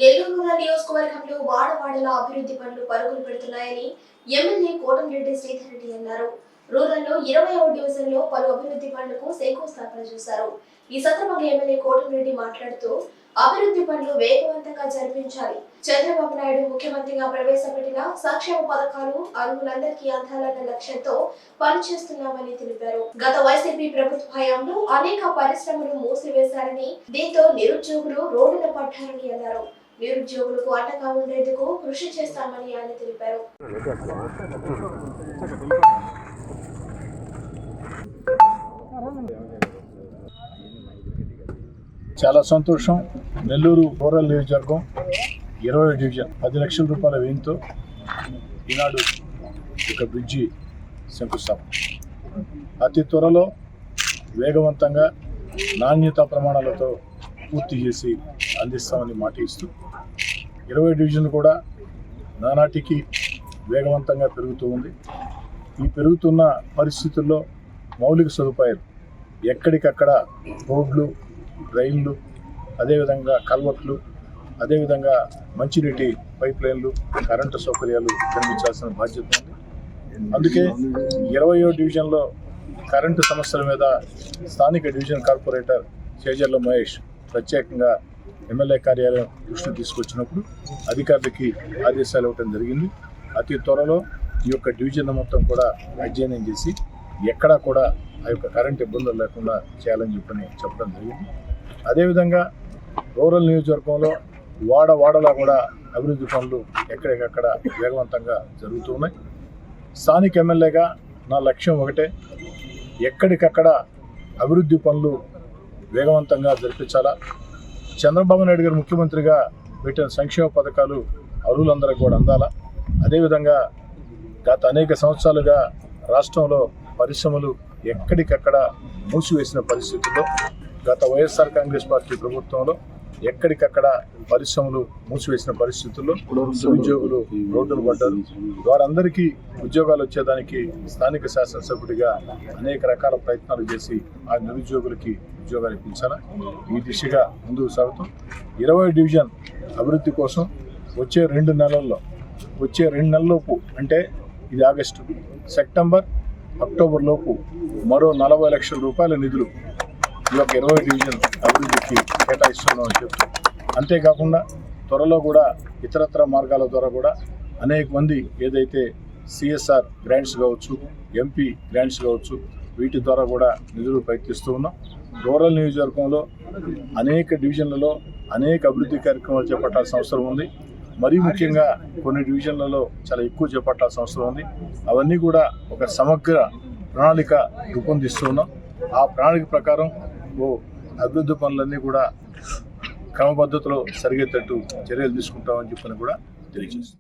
నెల్లూరు నియోజకవర్గంలో వాడవాడల అభివృద్ధి పనులు పరుగులు పెడుతున్నాయని ఎమ్మెల్యే కోటంరెడ్డి శ్రీధర్ రెడ్డి అన్నారు. రూరల్లో 20వ డివిజన్లో పలు అభివృద్ధి పనులకు శంకుస్థాపన చేశారు. ఈ సందర్భంగా ఎమ్మెల్యే కోటంరెడ్డి మాట్లాడుతూ అభివృద్ధి పనులు వేగవంతంగా జరిపించాలి. చంద్రబాబు నాయుడు ముఖ్యమంత్రిగా ప్రవేశపెట్టిన సంక్షేమ పథకాలు అర్హులందరికీ అందాలన్న లక్ష్యంతో పనిచేస్తున్నామని తెలిపారు. గత వైసీపీ ప్రభుత్వ హయాంలో అనేక పరిశ్రమలు మూసివేశారని, దీంతో నిరుద్యోగులు రోడ్డున పడ్డారని అన్నారు. నిరుద్యోగులకు అండగా ఉండేందుకు కృషి చేస్తామని ఆయన తెలిపారు. చాలా సంతోషం. నెల్లూరు రూరల్ నియోజకవర్గం 20వ డివిజన్ 10 లక్షల రూపాయల వ్యయంతో ఈనాడు ఒక బ్రిడ్జి శంకుస్థాపన అతి త్వరలో వేగవంతంగా నాణ్యతా ప్రమాణాలతో పూర్తి చేసి అందిస్తామని మాట ఇస్తూ 20వ డివిజన్ కూడా నానాటికి వేగవంతంగా పెరుగుతూ ఉంది. ఈ పెరుగుతున్న పరిస్థితుల్లో మౌలిక సదుపాయాలు ఎక్కడికక్కడ రోడ్లు, రైళ్లు, అదేవిధంగా కల్వర్ట్లు, అదేవిధంగా మంచినీటి పైప్ లైన్లు, కరెంటు సౌకర్యాలు కల్పించాల్సిన బాధ్యత ఉంది. అందుకే 20వ డివిజన్లో కరెంటు సమస్యల మీద స్థానిక డివిజన్ కార్పొరేటర్ చేజర్ల మహేష్ ప్రత్యేకంగా ఎమ్మెల్యే కార్యాలయం దృష్టికి తీసుకొచ్చినప్పుడు అధికారులకి ఆదేశాలు ఇవ్వడం జరిగింది. అతి త్వరలో ఈ యొక్క డివిజన్ మొత్తం కూడా అధ్యయనం చేసి ఎక్కడా కూడా ఆ యొక్క కరెంట్ ఇబ్బందులు లేకుండా చేయాలని చెప్పడం జరిగింది. అదేవిధంగా రూరల్ నియోజకవర్గంలో వాడలా కూడా అభివృద్ధి పనులు ఎక్కడికక్కడ వేగవంతంగా జరుగుతున్నాయి. స్థానిక ఎమ్మెల్యేగా నా లక్ష్యం ఒకటే, ఎక్కడికక్కడ అభివృద్ధి పనులు వేగవంతంగా జరిపించాలా. చంద్రబాబు నాయుడు గారు ముఖ్యమంత్రిగా పెట్టిన సంక్షేమ పథకాలు అర్హులందరికీ కూడా అందాలా. అదేవిధంగా గత అనేక సంవత్సరాలుగా రాష్ట్రంలో పరిశ్రమలు ఎక్కడికక్కడ మూసివేసిన పరిస్థితుల్లో గత వైఎస్ఆర్ కాంగ్రెస్ పార్టీ ప్రభుత్వంలో ఎక్కడికక్కడ పరిశ్రమలు మూసివేసిన పరిస్థితుల్లో నిరుద్యోగులు రోడ్డును పడ్డారు. వారందరికీ ఉద్యోగాలు వచ్చేదానికి స్థానిక శాసనసభ్యుడిగా అనేక రకాల ప్రయత్నాలు చేసి ఆ నిరుద్యోగులకి ఉద్యోగాలు ఇప్పించాలా. ఈ దిశగా ముందుకు సాగుతాం. 20వ డివిజన్ అభివృద్ధి కోసం వచ్చే 2 నెలల్లోపు, అంటే ఇది ఆగస్టు, సెప్టెంబర్, అక్టోబర్ లోపు మరో 40 లక్షల రూపాయల నిధులు ఈ యొక్క 20వ డివిజన్ అభివృద్ధికి కేటాయిస్తున్నామని చెప్తూ, అంతేకాకుండా త్వరలో కూడా ఇతరత్ర మార్గాల ద్వారా కూడా అనేక మంది ఏదైతే సిఎస్ఆర్ గ్రాంట్స్ కావచ్చు, ఎంపీ గ్రాంట్స్ కావచ్చు, వీటి ద్వారా కూడా నిధులు ప్రయత్నిస్తూ ఉన్నాం. రూరల్ నియోజకవర్గంలో అనేక డివిజన్లలో అనేక అభివృద్ధి కార్యక్రమాలు చేపట్టాల్సిన అవసరం ఉంది. మరీ ముఖ్యంగా కొన్ని డివిజన్లలో చాలా ఎక్కువ చేపట్టాల్సిన అవసరం ఉంది. అవన్నీ కూడా ఒక సమగ్ర ప్రణాళిక రూపొందిస్తున్నాం. ఆ ప్రణాళిక ప్రకారం అభివృద్ధి పనులన్నీ కూడా క్రమపద్ధతిలో జరిగేటట్టు చర్యలు తీసుకుంటామని చెప్పని కూడా తెలియజేస్తాం.